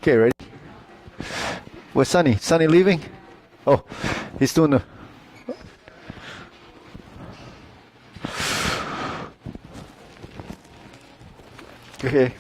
Okay, ready? Where's Sonny? Sonny leaving? Oh, he's doing the... Okay.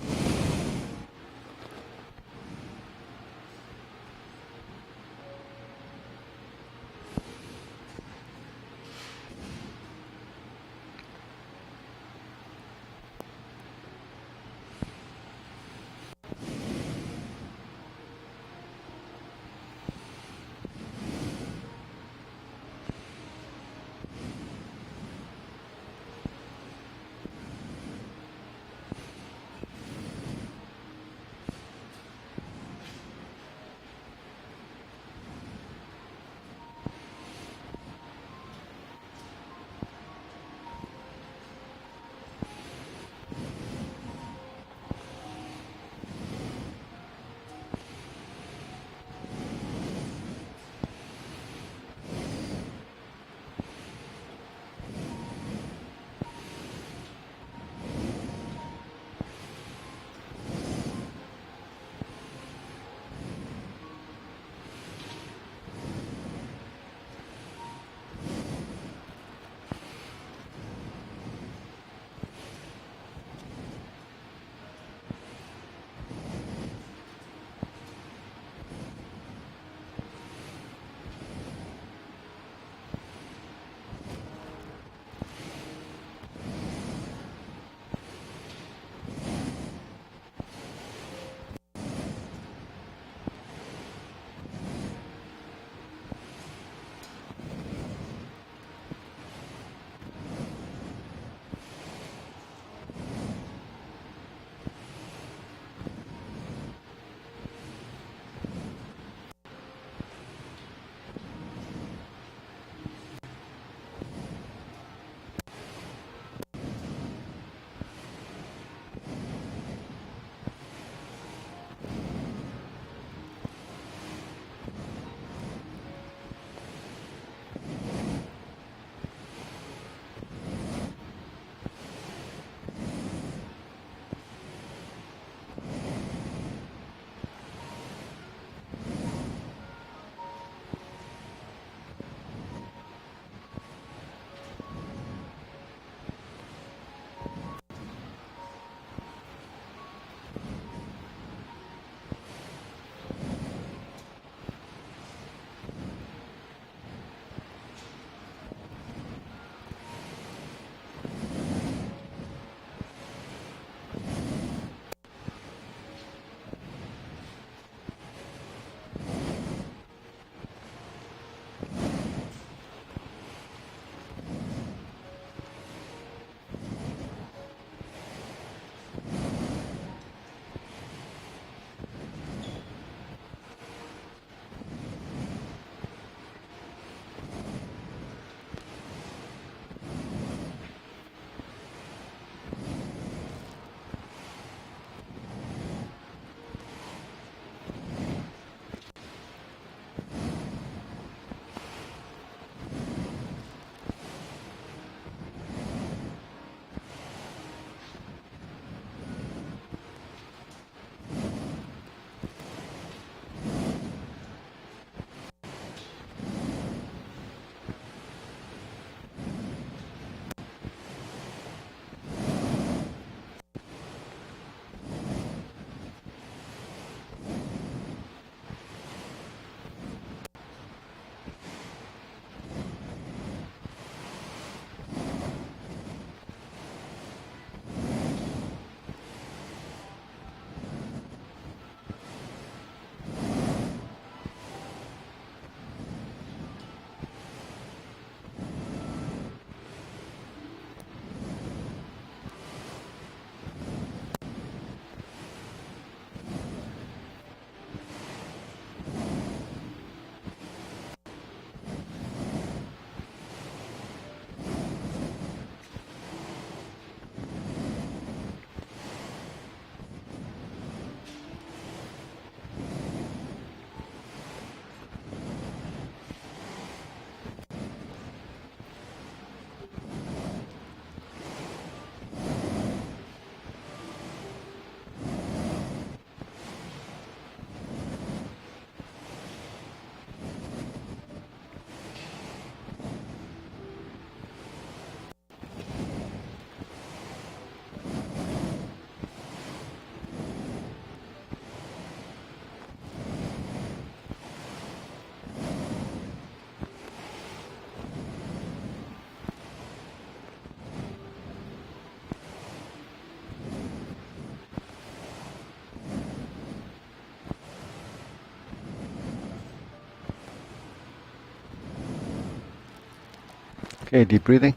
Okay, deep breathing.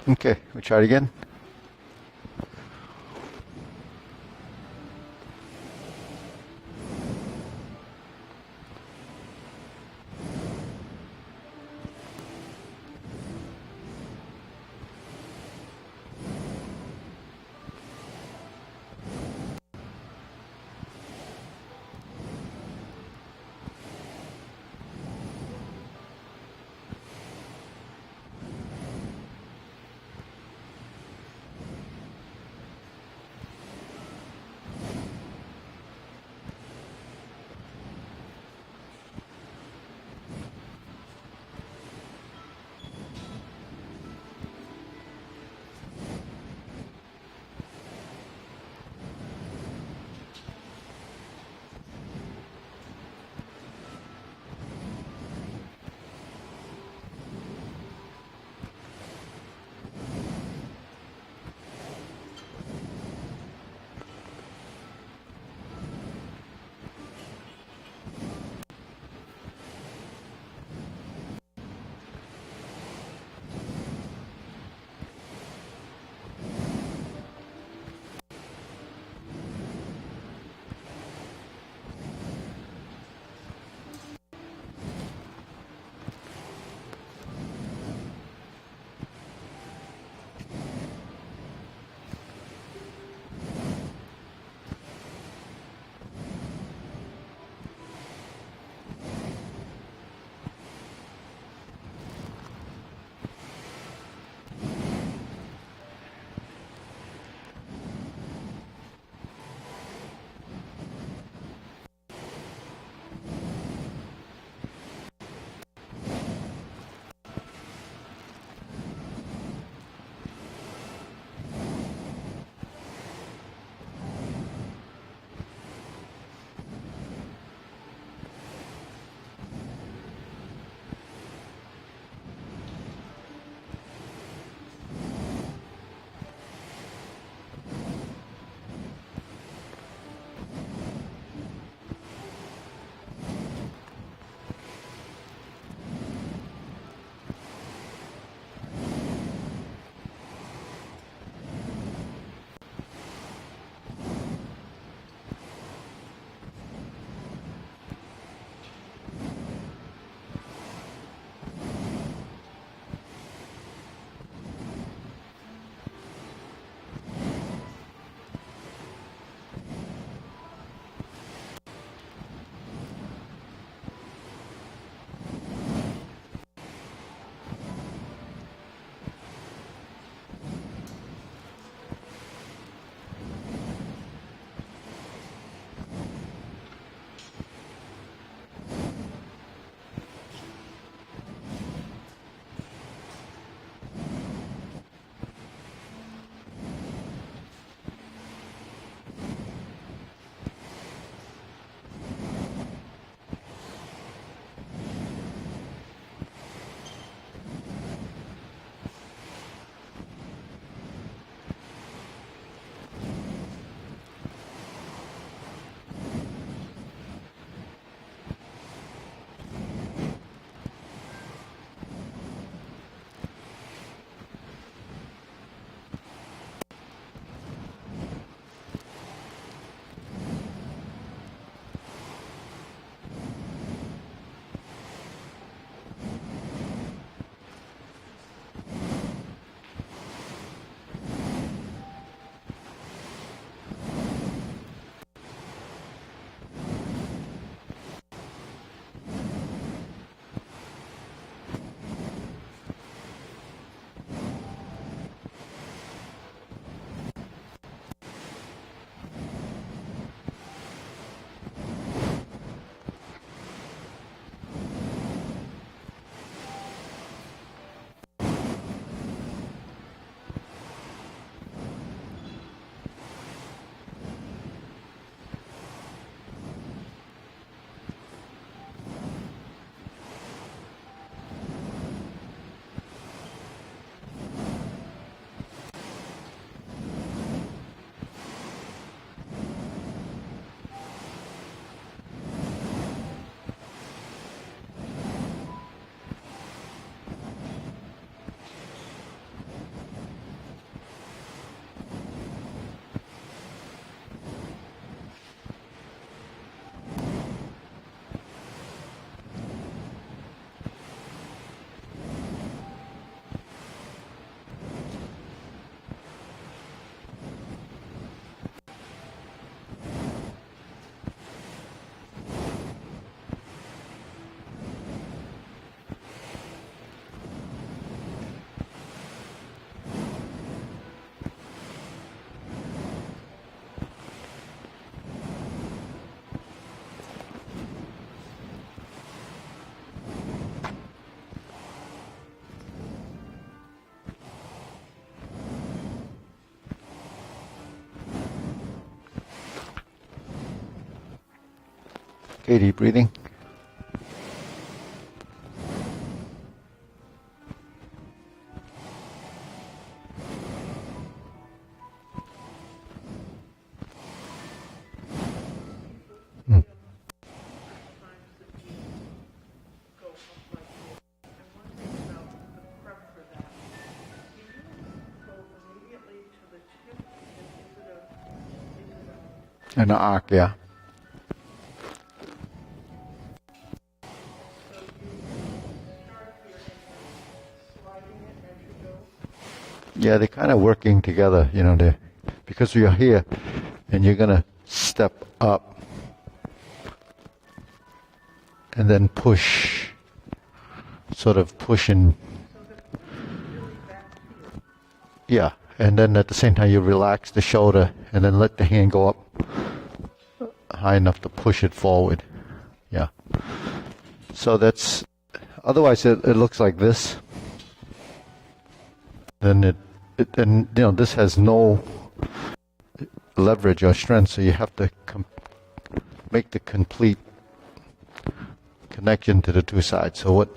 Okay, we try it again. Okay, deep breathing. An arc, yeah. Yeah, they're kind of working together, you know, because you're here and you're going to step up and then push, sort of pushing. Yeah, and then at the same time you relax the shoulder and then let the hand go up high enough to push it forward. Yeah. So that's, otherwise it looks like this. Then and you know, this has no leverage or strength, so you have to make the complete connection to the two sides. So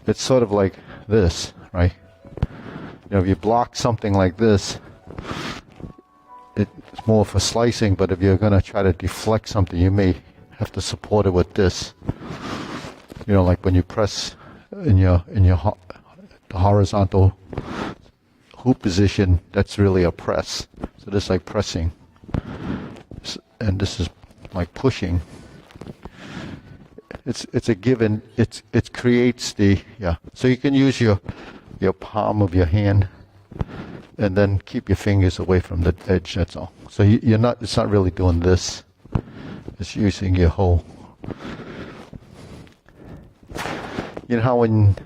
it's sort of like this, right? You know, if you block something like this, it's more for slicing, but if you're going to try to deflect something, you may have to support it with this. You know, like when you press in the horizontal hoop position, that's really a press. So this is like pressing, and this is like pushing. It's a given. It creates the, yeah. So you can use your palm of your hand, and then keep your fingers away from the edge. That's all. So you're not. It's not really doing this. It's using your whole. You know how when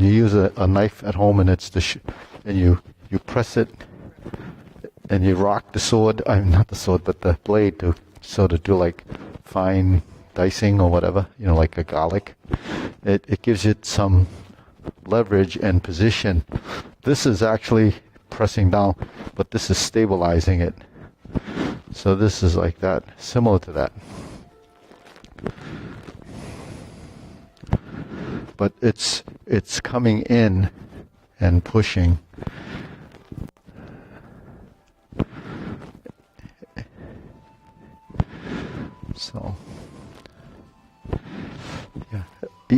you use a knife at home and it's and you press it and you rock the sword. Not the sword, but the blade to sort of do like fine dicing or whatever. You know, like a garlic. It gives it some leverage and position. This is actually pressing down, but this is stabilizing it. So this is like that, similar to that. But it's coming in and pushing. So yeah,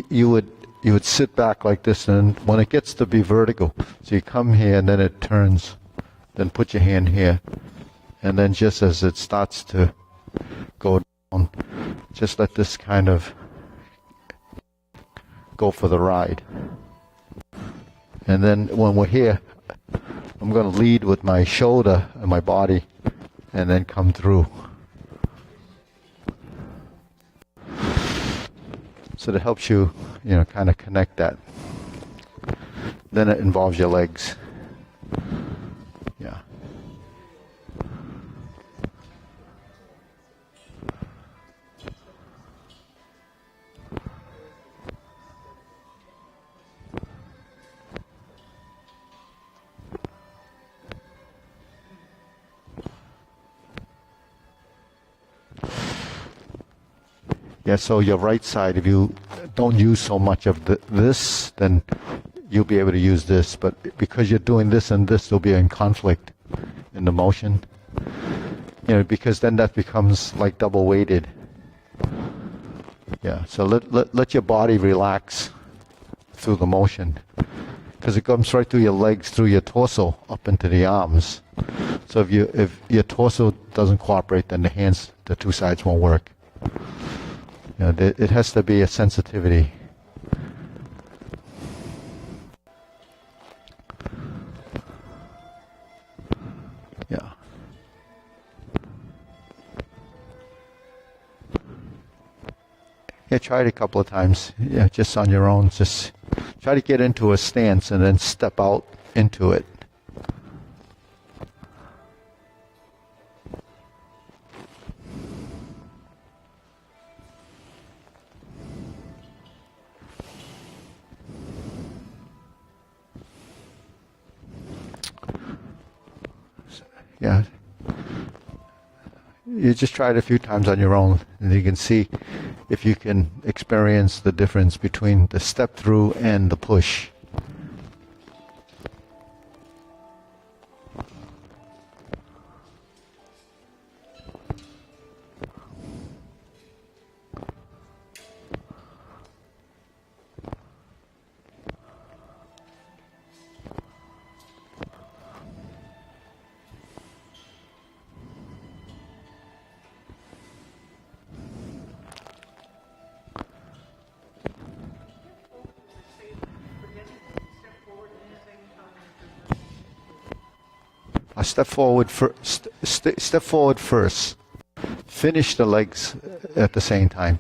you would sit back like this, and when it gets to be vertical, so you come here and then it turns, then put your hand here, and then just as it starts to go down, just let this kind of go for the ride. And then when we're here, I'm going to lead with my shoulder and my body, and then come through. So that helps you, you know, kind of connect that. Then it involves your legs. Yeah. Yeah, so your right side, if you don't use so much of this, then you'll be able to use this. But because you're doing this and this, will be in conflict in the motion. You know, because then that becomes like double weighted. Yeah, so let your body relax through the motion. Because it comes right through your legs, through your torso, up into the arms. So if your torso doesn't cooperate, then the two sides won't work. You know, it has to be a sensitivity. Yeah. Yeah, try it a couple of times. Yeah, just on your own. Just try to get into a stance and then step out into it. Yeah. you just try it a few times on your own, and you can see if you can experience the difference between the step through and the push. Step forward first. Step forward first. Finish the legs at the same time.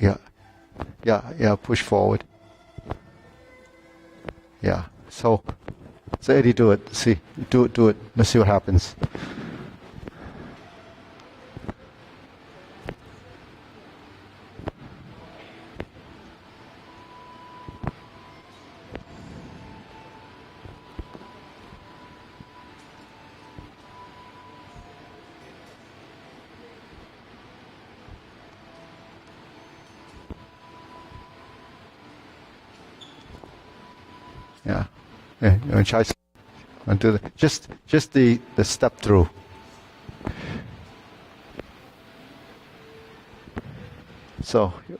Yeah, yeah, yeah. Push forward. Yeah. So Eddie, do it. See, do it. Let's see what happens. Yeah. Yeah. You want to try? Want to do just the step through. So, you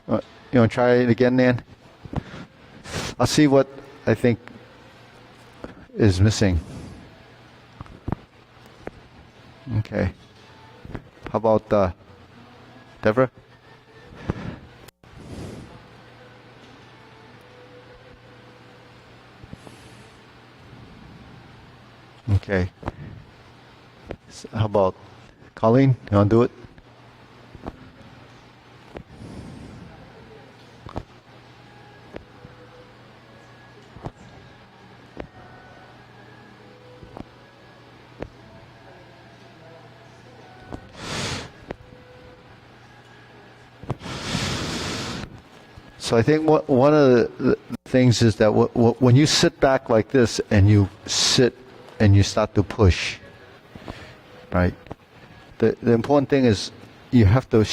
want to try it again, Nan? I'll see what I think is missing. Okay. How about Deborah? Okay. So how about Colleen? You want to do it? So I think one of the things is that when you sit back like this and you sit and you start to push, right? The important thing is you have to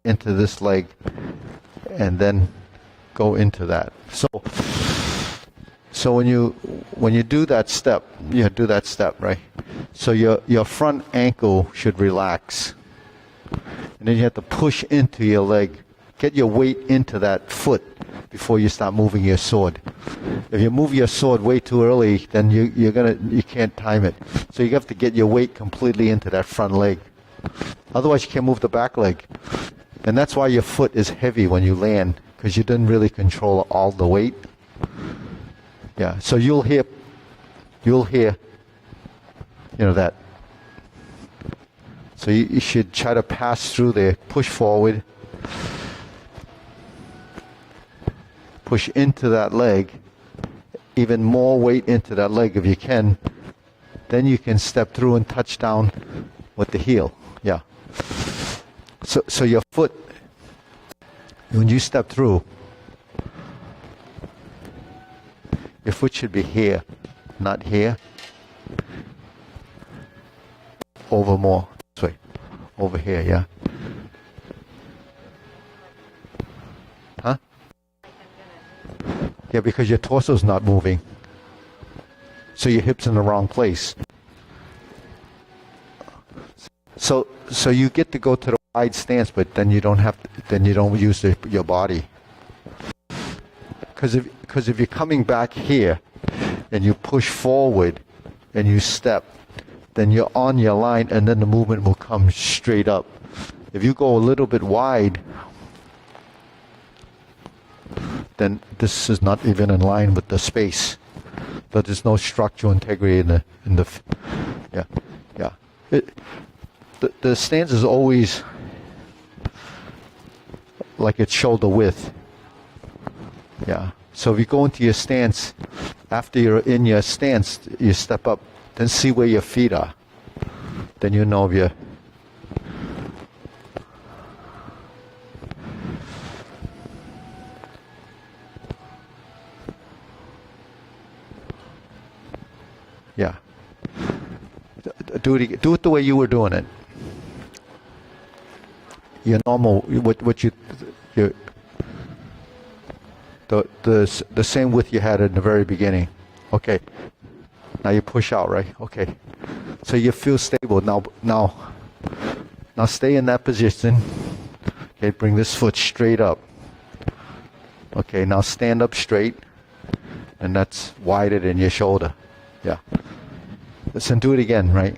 into this leg and then go into that. So when you do that step, you do that step, right? So your front ankle should relax, and then you have to push into your leg. Get your weight into that foot before you start moving your sword. If you move your sword way too early, then you can't time it. So you have to get your weight completely into that front leg. Otherwise, you can't move the back leg. And that's why your foot is heavy when you land, because you didn't really control all the weight. Yeah. So you'll hear, that. So you should try to pass through there, push forward. Push into that leg, even more weight into that leg if you can. Then you can step through and touch down with the heel. Yeah. So your foot, when you step through, your foot should be here, not here. Over more. This way. Over here, yeah. Huh? Yeah, because your torso's not moving. So your hip's in the wrong place. So you get to go to the wide stance, but then you don't use your body. Because if you're coming back here and you push forward and you step, then you're on your line and then the movement will come straight up. If you go a little bit wide, then this is not even in line with the space. But there's no structural integrity in the yeah, yeah. The stance is always like it's shoulder width. Yeah. So if you go into your stance, after you're in your stance, you step up, then see where your feet are. Then you know if you're. Yeah. Do it the way you were doing it. Your normal, what you the same width you had in the very beginning. Okay. Now you push out, right? Okay. So you feel stable. Now stay in that position. Okay, bring this foot straight up. Okay, now stand up straight, and that's wider than your shoulder. Yeah. Listen, do it again, right?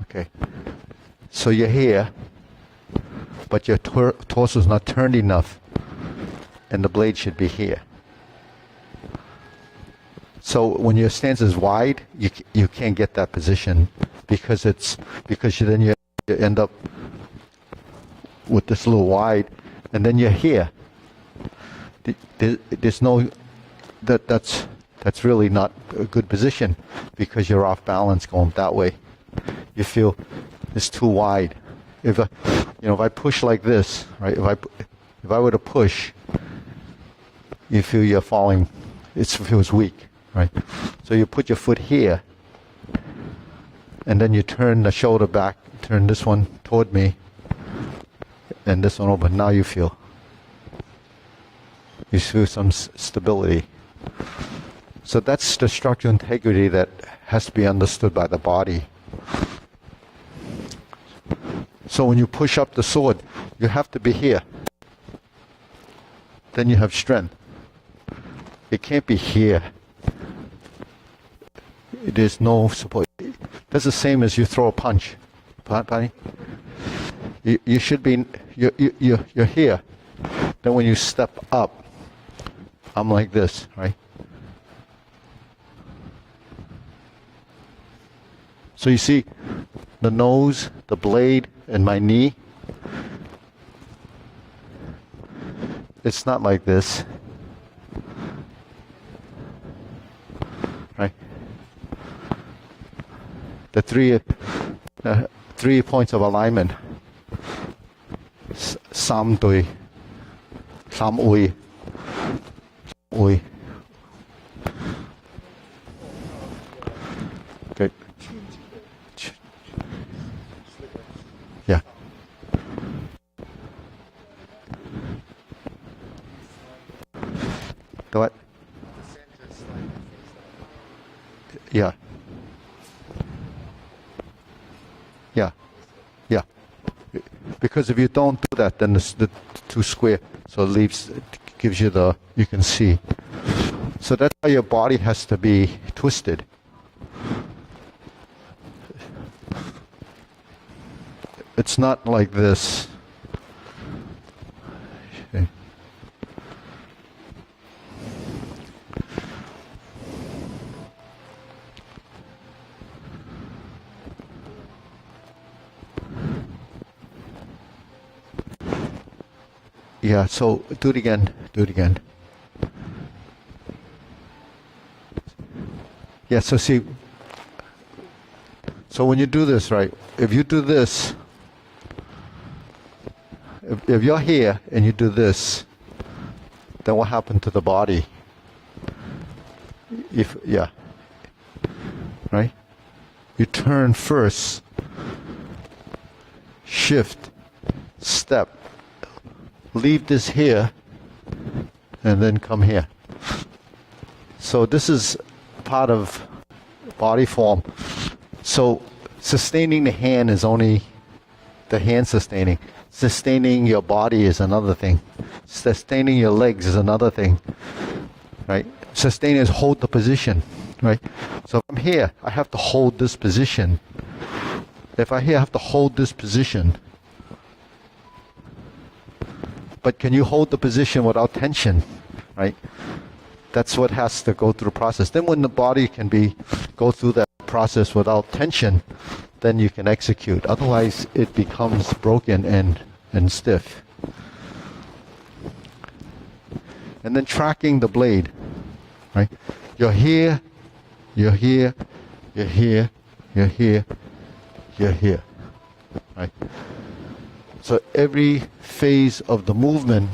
Okay. So you're here, but your torso is not turned enough, and the blade should be here. So when your stance is wide, you can't get that position because then you end up with this little wide, and then you're here. There's no that's really not a good position because you're off balance going that way. You feel it's too wide. If I push like this, right? If I were to push, you feel you're falling. It feels weak, right? So you put your foot here, and then you turn the shoulder back, turn this one toward me, and this one over. Now you feel some stability. So that's the structural integrity that has to be understood by the body. So when you push up the sword, you have to be here. Then you have strength. It can't be here. There's no support. That's the same as you throw a punch. Pani? You should be, you're here. Then when you step up, I'm like this, right? So you see the nose, the blade, and my knee. It's not like this, right? The three points of alignment. Sam Dui, Sam Ui, Ui. Okay. Yeah. The what? Yeah. Yeah. Yeah. Because if you don't do that, then it's the too square, so it gives you you can see. So that's how your body has to be twisted. It's not like this. Okay. Yeah, so do it again. Yeah, so see, so when you do this, right, if you do this, if you're here and you do this, then what happened to the body? Yeah, right? You turn first, shift, step, leave this here, and then come here. So this is part of body form. So sustaining the hand is only the hand sustaining. Sustaining your body is another thing. Sustaining your legs is another thing, right? Sustaining is hold the position. right? So if I'm here, I have to hold this position. If I here, I have to hold this position. But can you hold the position without tension, right? That's what has to go through the process. Then when the body can go through that process without tension, then you can execute. Otherwise, it becomes broken and stiff. And then tracking the blade, right? You're here, you're here, you're here, you're here, you're here, right? So every phase of the movement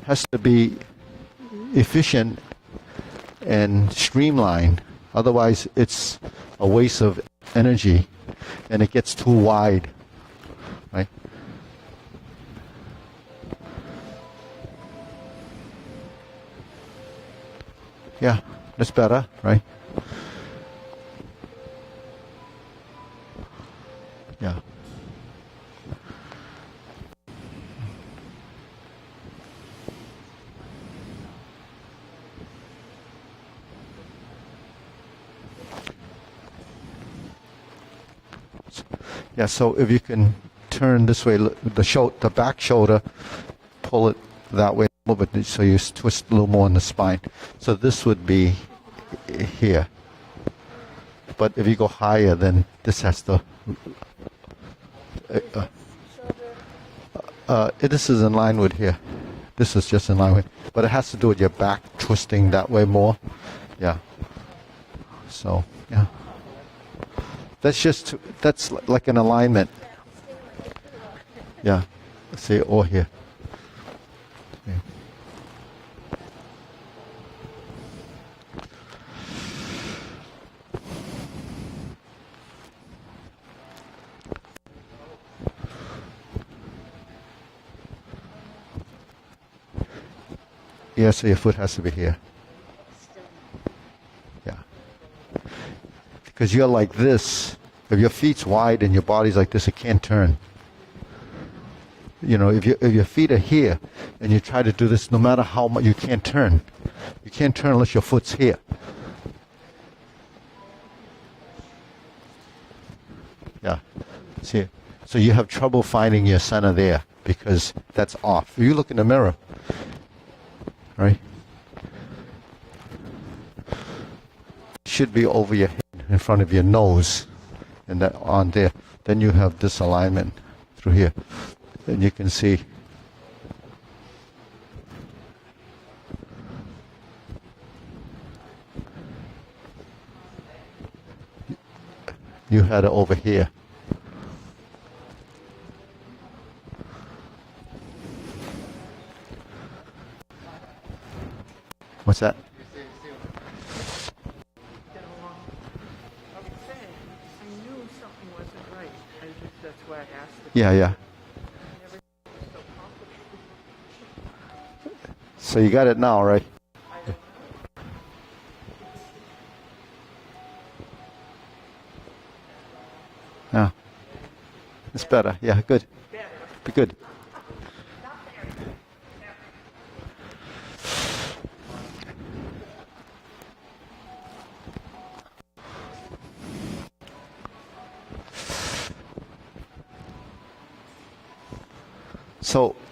has to be efficient and streamlined. Otherwise, it's a waste of energy and it gets too wide, right? Yeah, that's better, right? Yeah. Yeah, so if you can turn this way, the back shoulder, pull it that way a little bit so you twist a little more in the spine. So this would be here. But if you go higher, then this has to... this is in line with here. This is just in line with... But it has to do with your back twisting that way more. Yeah. So, yeah. That's like an alignment. Yeah. See, or here. Okay. Yeah, so your foot has to be here. Yeah. Because you're like this. If your feet's wide and your body's like this, it can't turn. You know, if your feet are here and you try to do this, no matter how much, you can't turn. You can't turn unless your foot's here. Yeah. See, so you have trouble finding your center there because that's off. If you look in the mirror, right? It should be over your head, in front of your nose, and that on there. Then you have this alignment through here. And you can see you had it over here. What's that? Yeah, yeah. So you got it now, right? Yeah. It's better. Yeah, good. Be good.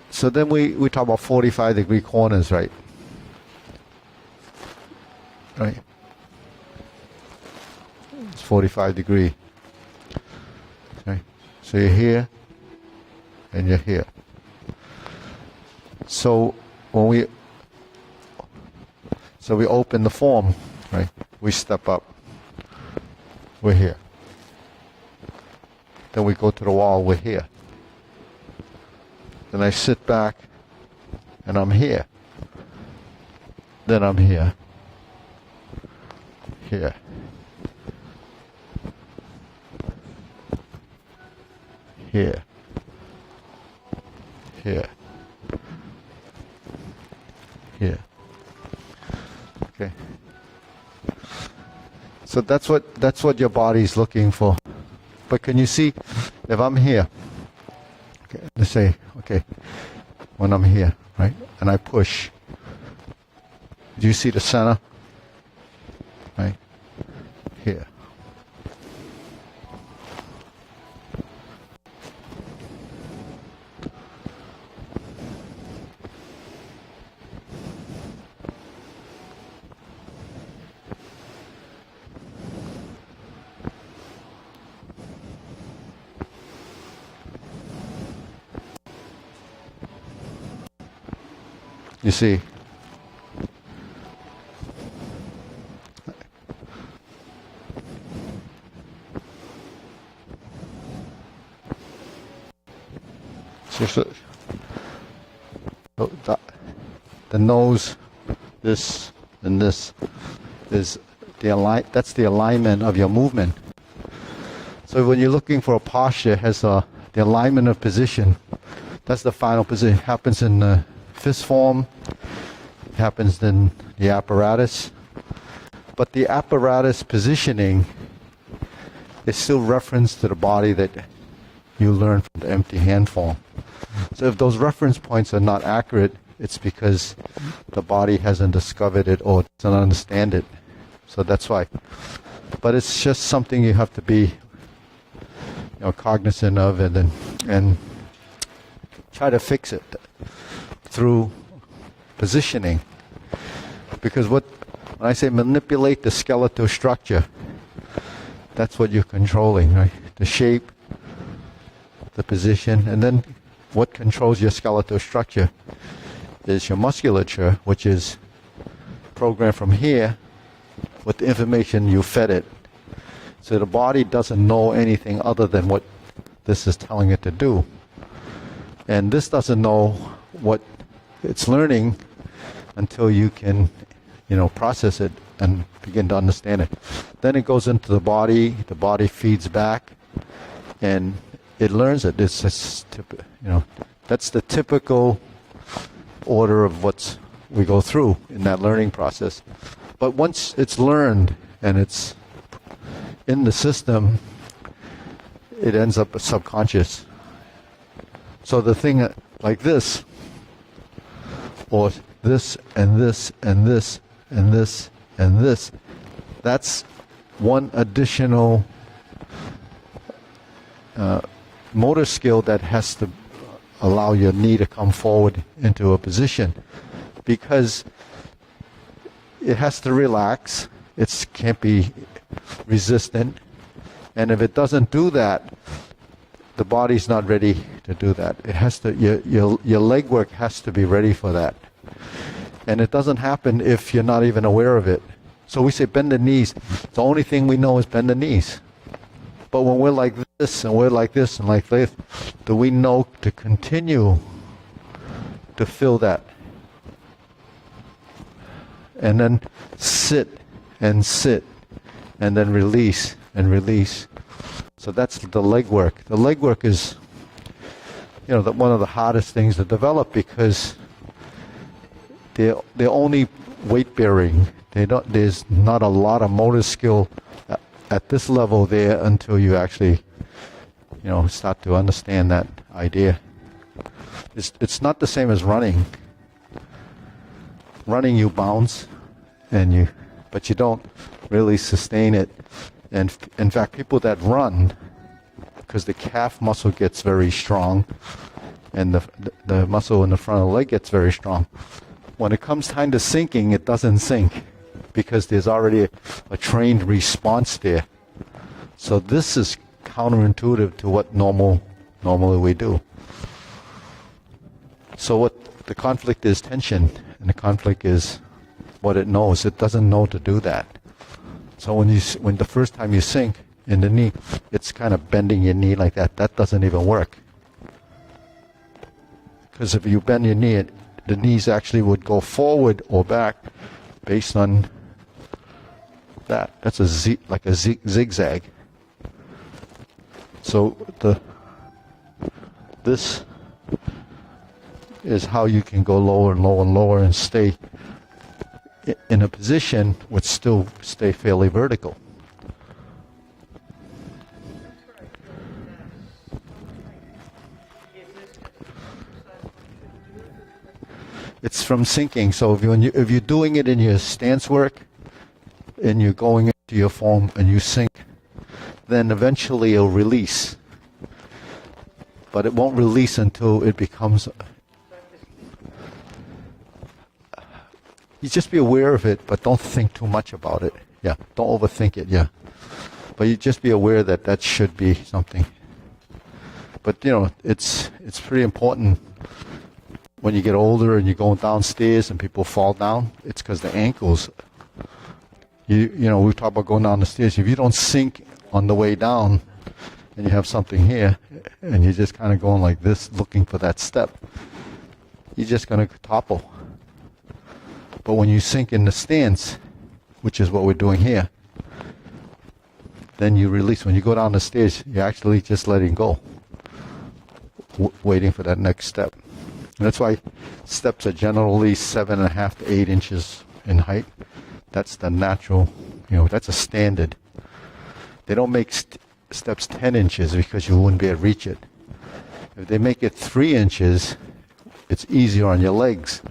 So then we talk about 45-degree corners, right? Right. It's 45-degree. Okay. So you're here and you're here. So when we open the form, right? We step up. We're here. Then we go to the wall, we're here. Then I sit back and I'm here. Then I'm here. Here. Here. Here. Here. Okay. So that's what your body's looking for. But can you see if I'm here? Okay, let's say, okay, when I'm here, right? And I push. Do you see the center? right here. You see, so the nose, this and this is that's the alignment of your movement. So when you're looking for a posture, it has the alignment of position. That's the final position. It happens in the fist form, it happens in the apparatus. But the apparatus positioning is still reference to the body that you learn from the empty hand form. So if those reference points are not accurate, it's because the body hasn't discovered it or doesn't understand it. So that's why. But it's just something you have to be, cognizant of and try to fix it through positioning. Because when I say manipulate the skeletal structure, that's what you're controlling, right? The shape, the position, and then what controls your skeletal structure is your musculature, which is programmed from here with the information you fed it. So the body doesn't know anything other than what this is telling it to do. And this doesn't know what it's learning until you can, process it and begin to understand it. Then it goes into the body feeds back, and it learns it. It's just, that's the typical order of what we go through in that learning process. But once it's learned and it's in the system, it ends up subconscious. So the thing like this, or this and this and this and this and this, that's one additional motor skill that has to allow your knee to come forward into a position, because it has to relax. It can't be resistant, and if it doesn't do that, the body's not ready to do that. It has to. Your leg work has to be ready for that, and it doesn't happen if you're not even aware of it. So we say bend the knees. The only thing we know is bend the knees. But when we're like this and we're like this and like this, do we know to continue to feel that? And then sit, and then release and release. So that's the leg work. The leg work is, one of the hardest things to develop, because they're only weight bearing. There's not a lot of motor skill at this level there until you actually, start to understand that idea. It's not the same as running. Running, you bounce, but you don't really sustain it. And in fact, people that run, because the calf muscle gets very strong, and the muscle in the front of the leg gets very strong, when it comes time to sinking, it doesn't sink, because there's already a trained response there. So this is counterintuitive to what normally we do. So what the conflict is tension, and the conflict is what it knows. It doesn't know to do that. So when the first time you sink in the knee, it's kind of bending your knee like that. That doesn't even work. Because if you bend your knee, the knees actually would go forward or back based on that. That's like a zigzag. So this is how you can go lower and lower and lower and stay in a position which still stay fairly vertical. It's from sinking. So if you're doing it in your stance work, and you're going into your form and you sink, then eventually it'll release. But it won't release until it becomes... You just be aware of it, but don't think too much about it. Yeah, don't overthink it, yeah. But you just be aware that that should be something. But, you know, it's pretty important when you get older and you're going downstairs and people fall down. It's because the ankles, you know, we talk about going down the stairs. If you don't sink on the way down and you have something here and you're just kind of going like this looking for that step, you're just going to topple. But when you sink in the stance, which is what we're doing here, then you release. When you go down the stairs, you're actually just letting go, waiting for that next step. And that's why steps are generally 7.5 to 8 inches in height. That's the natural, you know, that's a standard. They don't make steps 10 inches because you wouldn't be able to reach it. If they make it 3 inches, it's easier on your legs.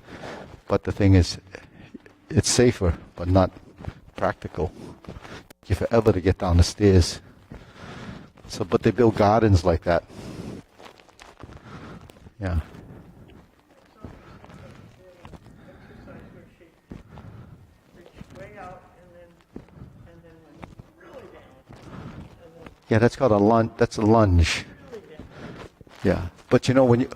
But the thing is, it's safer, but not practical. You forever to get down the stairs. So, but they build gardens like that. Yeah. Yeah, that's called a lunge. That's a lunge. Yeah, but you know when you.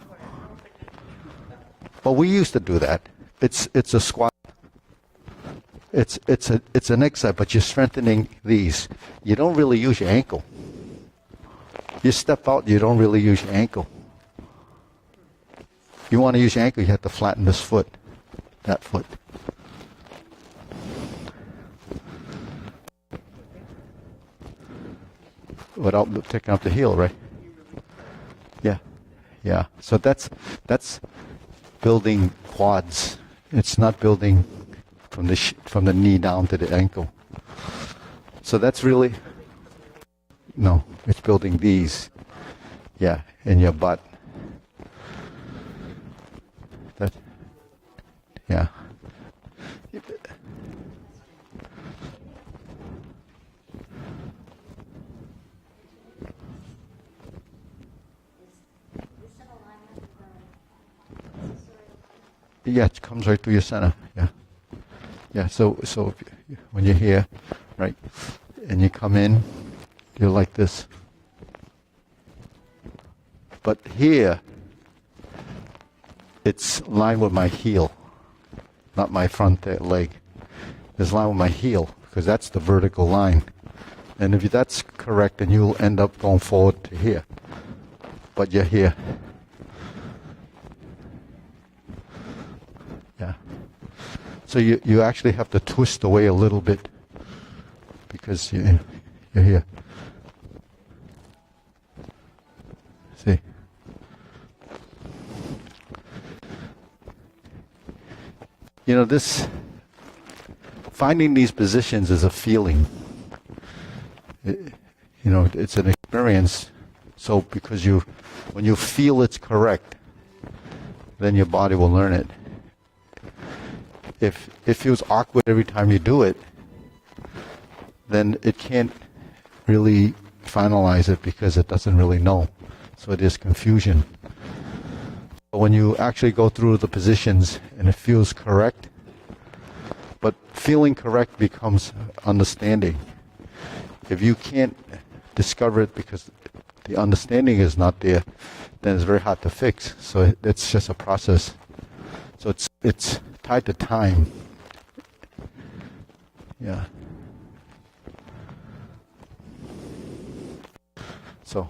Well, we used to do that. It's a squat. It's an exercise, but you're strengthening these. You don't really use your ankle. You step out, you don't really use your ankle. You want to use your ankle, you have to flatten this foot, that foot. Without taking up the heel, right? Yeah, yeah. So that's building quads. It's not building from the knee down to the ankle. So that's really, no, it's building these, yeah, in your butt. That, yeah. Yeah, it comes right through your center, yeah. Yeah, so when you're here, right, and you come in, you're like this. But here, it's lined with my heel, not my front leg. It's lined with my heel, because that's the vertical line. And if that's correct, then you'll end up going forward to here. But you're here. Yeah. So you actually have to twist away a little bit because you're here. See? You know, finding these positions is a feeling. It's an experience. So because when you feel it's correct, then your body will learn it. If it feels awkward every time you do it, then it can't really finalize it because it doesn't really know. So there's confusion. But when you actually go through the positions and it feels correct, but feeling correct becomes understanding. If you can't discover it because the understanding is not there, then it's very hard to fix. So it's just a process. So it's tied to time. Yeah. So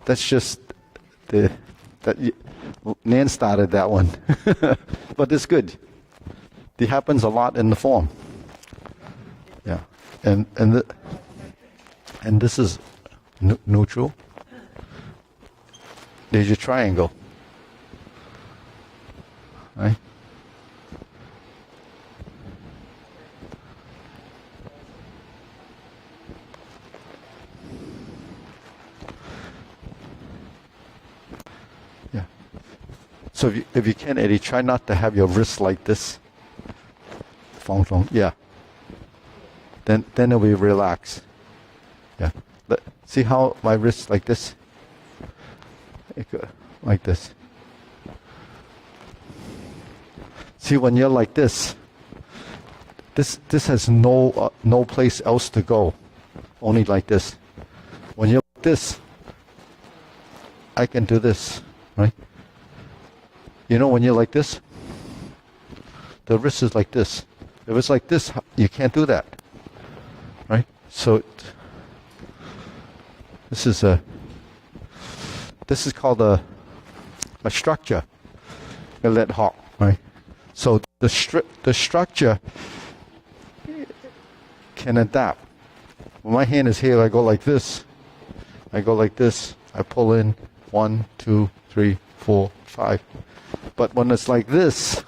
that's just Nan started that one, but it's good. It happens a lot in the form. Yeah, and this is neutral. There's your triangle. Right? Yeah. So if you can, Eddie, try not to have your wrist like this. Fong fong. Yeah. then it'll be relaxed. Yeah. See how my wrist like this? Like this. See, when you're like this has no place else to go, only like this. When you're like this, I can do this, right? You know, when you're like this, the wrist is like this. If it's like this, you can't do that, right? So this is called a structure, a lead hawk, right? So the structure can adapt. When my hand is here, I go like this. I go like this. I pull in 1, 2, 3, 4, 5. But when it's like this,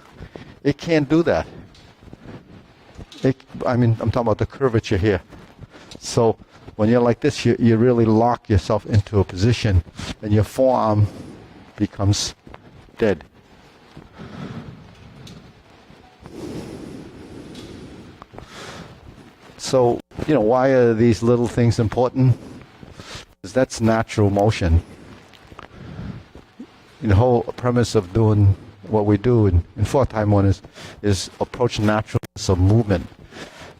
it can't do that. I'm talking about the curvature here. So when you're like this, you really lock yourself into a position, and your forearm becomes dead. So, why are these little things important? Because that's natural motion. The whole premise of doing what we do in Fourth Time One is approach naturalness of movement.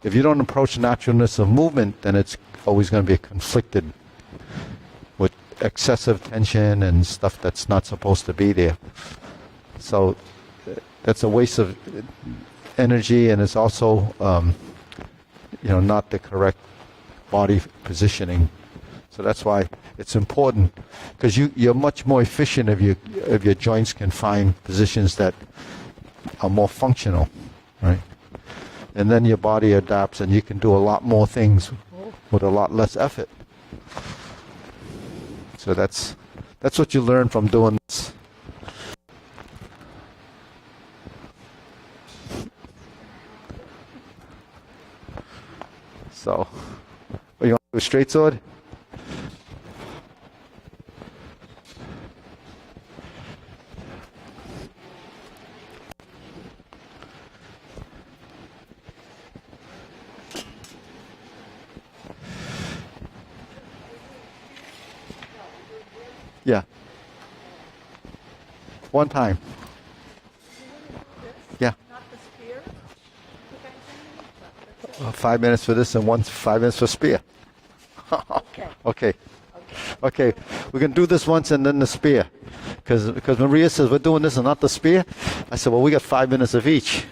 If you don't approach naturalness of movement, then it's always going to be conflicted with excessive tension and stuff that's not supposed to be there. So that's a waste of energy, and it's also not the correct body positioning. So that's why it's important, because you're much more efficient if your joints can find positions that are more functional, right? And then your body adapts, and you can do a lot more things with a lot less effort. So that's what you learn from doing this. So, you want to do a straight sword? Yeah. One time. Yeah. 5 minutes for this and 5 minutes for spear. Okay. We can do this once and then the spear. Because Maria says we're doing this and not the spear. I said, well, we got 5 minutes of each.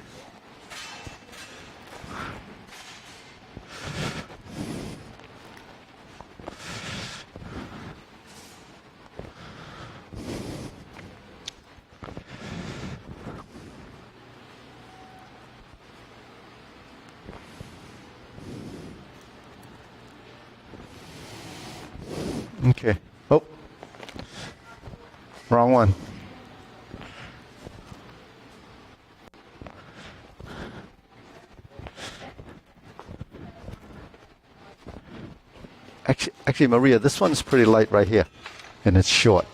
Okay. Oh. Wrong one. Actually, Maria, this one's pretty light right here, and it's short.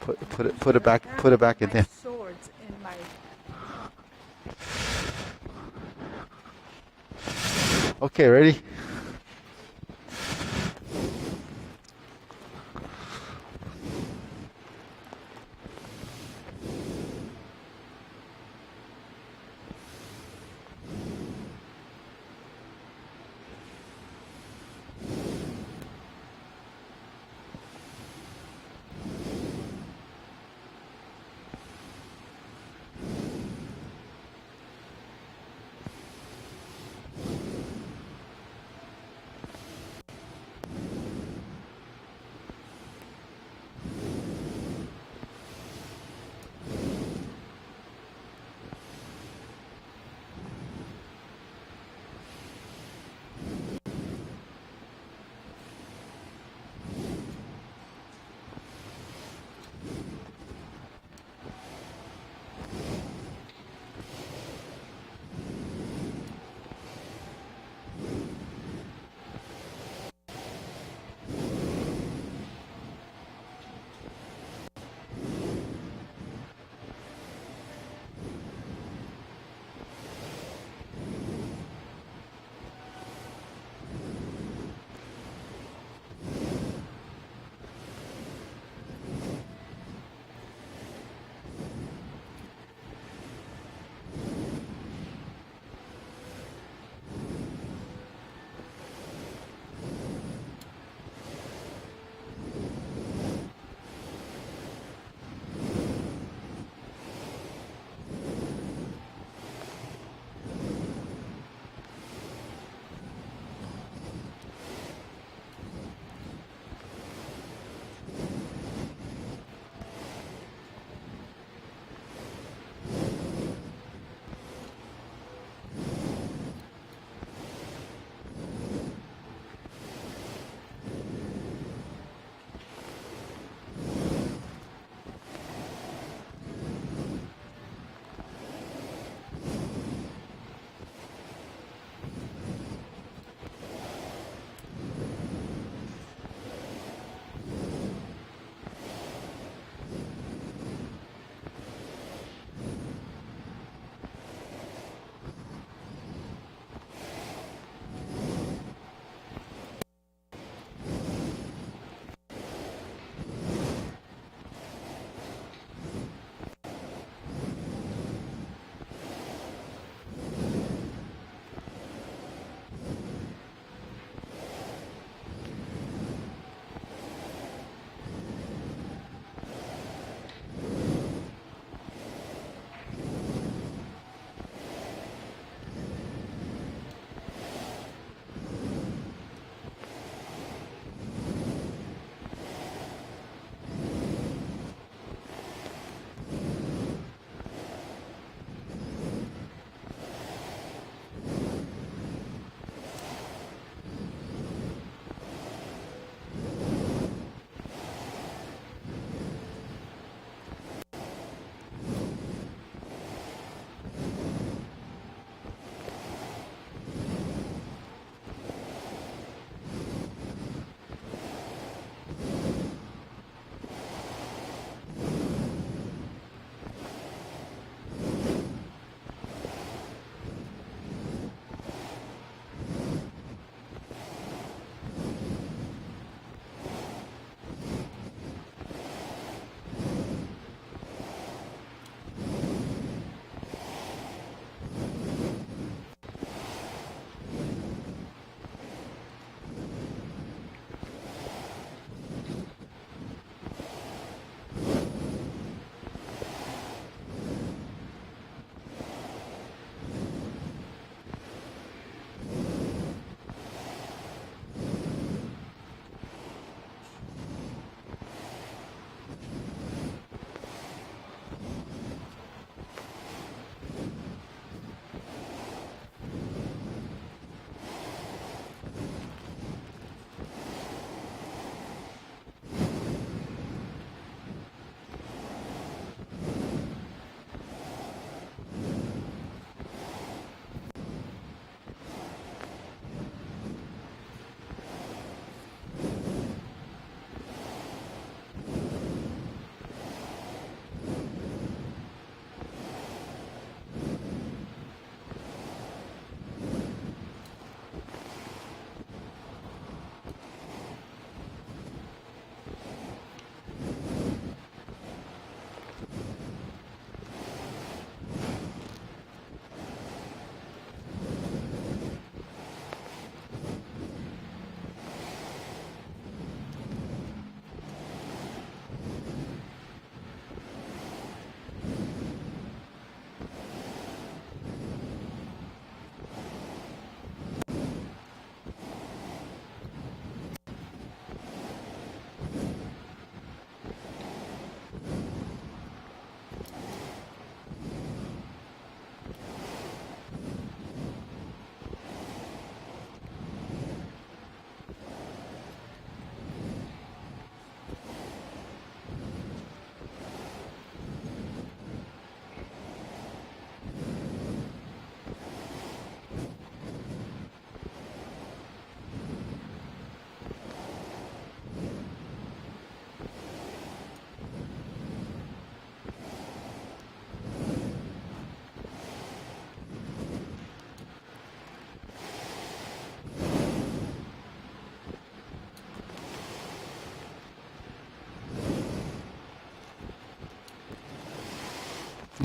Put it back in there. Swords in my. Okay, ready?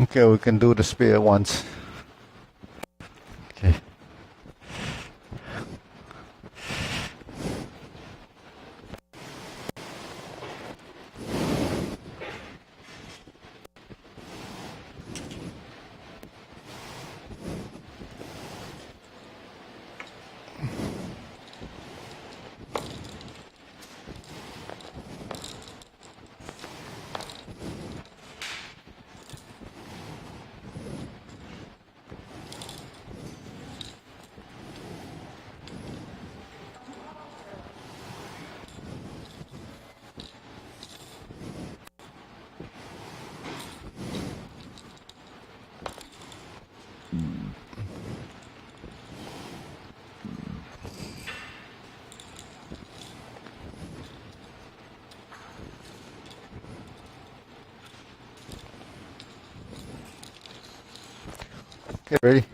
Okay, we can do the spear once. Okay. Okay, ready?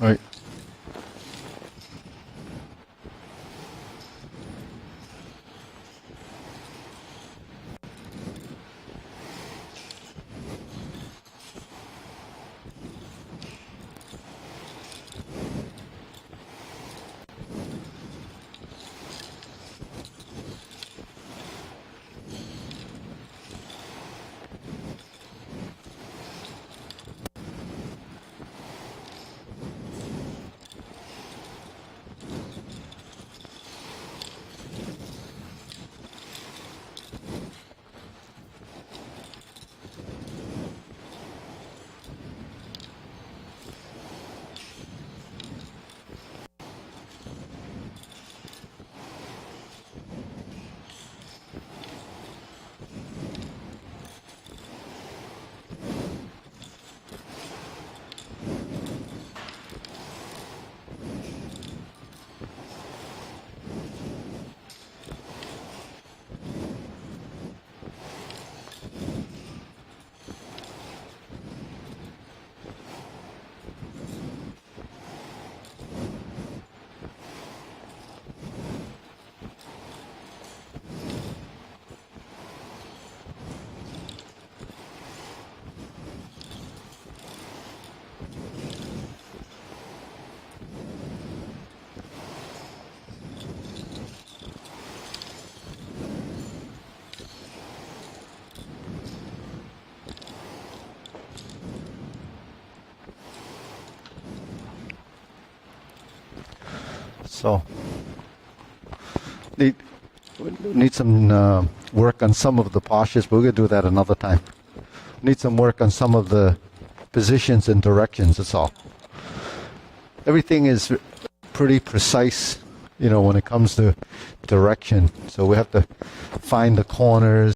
All right. So, need some work on some of the postures, but we're going to do that another time. Need some work on some of the positions and directions, that's all. Everything is pretty precise, when it comes to direction. So we have to find the corners